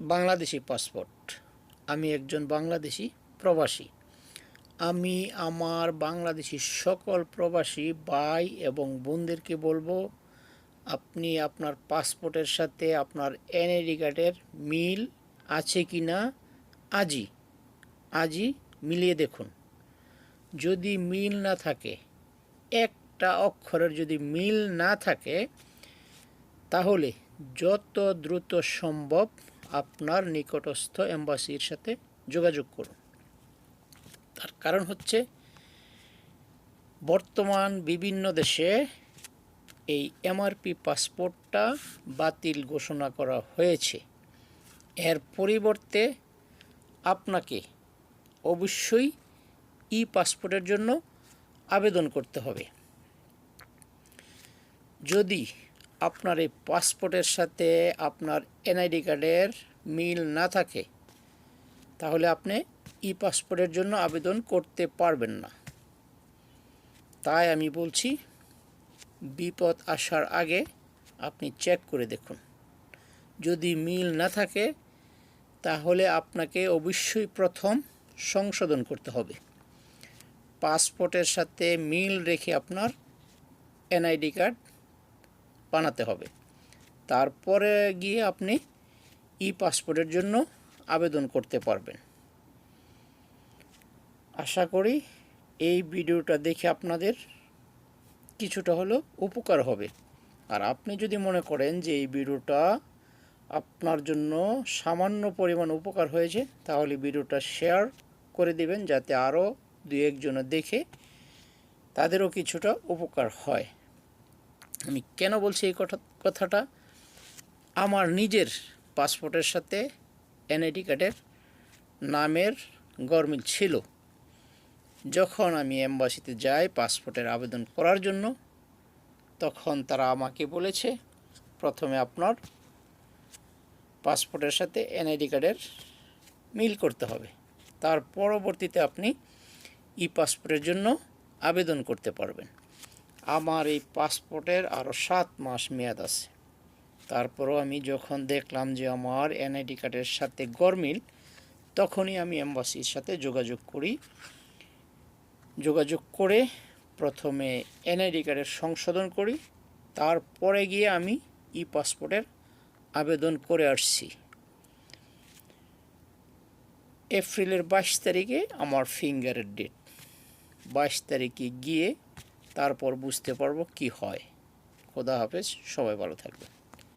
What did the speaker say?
Bangladeshi passport. আমি একজন বাংলাদেশি প্রবাসী। আমি আমার বাংলাদেশি সকল প্রবাসী ভাই এবং বোনদেরকে বলবো, আপনি আপনার পাসপোর্টের সাথে আপনার এনআইডি কার্ডের মিল আছে কি না আজই মিলিয়ে দেখুন। যদি মিল না থাকে, একটা অক্ষরের যদি মিল না থাকে, তাহলে যত দ্রুত সম্ভব আপনার নিকটস্থ এম্বাসির সাথে যোগাযোগ করুন। তার কারণ হচ্ছে, বর্তমান বিভিন্ন দেশে এই এমআরপি পাসপোর্টটা বাতিল ঘোষণা করা হয়েছে। এর পরিবর্তে আপনাকে অবশ্যই ই পাসপোর্টের জন্য আবেদন করতে হবে। যদি আপনার এই পাসপোর্টের সাথে আপনার এনআইডি কার্ডের মিল না থাকে, তাহলে আপনি ই পাসপোর্টের জন্য আবেদন করতে পারবেন না। তাই আমি বলছি, বিপদ আসার আগে আপনি চেক করে দেখুন। যদি মিল না থাকে, তাহলে আপনাকে অবশ্যই প্রথম সংশোধন করতে হবে। পাসপোর্টের সাথে মিল রেখে আপনার এনআইডি কার্ড বানাতে হবে। তারপরে গিয়ে আপনি ই পাসপোর্টের জন্য আবেদন করতে পারবেন। আশা করি এই ভিডিওটা দেখে আপনাদের কিছুটা হলেও উপকার হবে। আর আপনি যদি মনে করেন যে এই ভিডিওটা আপনার জন্য সামান্য পরিমাণ উপকার হয়েছে, তাহলে ভিডিওটা শেয়ার করে দিবেন, যাতে আরও দুই একজনে দেখে তাদেরও কিছুটা উপকার হয়। আমি কেন বলছি এই কথাটা, আমার নিজের পাসপোর্টের সাথে এনআইডি কার্ডের নামের গরমিল ছিল। যখন আমি এম্বাসিতে যাই পাসপোর্টের আবেদন করার জন্য, তখন তারা আমাকে বলেছে, প্রথমে আপনার পাসপোর্টের সাথে এনআইডি কার্ডের মিল করতে হবে, তার পরবর্তীতে আপনি ই পাসপোর্টের জন্য আবেদন করতে পারবেন। আমার এই পাসপোর্টের আরও 7 মাস মেয়াদ আছে। তারপরও আমি যখন দেখলাম যে আমার এনআইডি কার্ডের সাথে গরমিল, তখনই আমি এম্বাসির সাথে যোগাযোগ করে প্রথমে এনআইডি কার্ডের সংশোধন করি, তারপরে গিয়ে আমি ই পাসপোর্টের আবেদন করে আসছি। এপ্রিলের 22 তারিখে আমার ফিঙ্গারের ডেট। 22 তারিখে গিয়ে তারপর বুঝতে পারবো কি হয়। খোদা হাফেজ, সবাই ভালো থাকবে।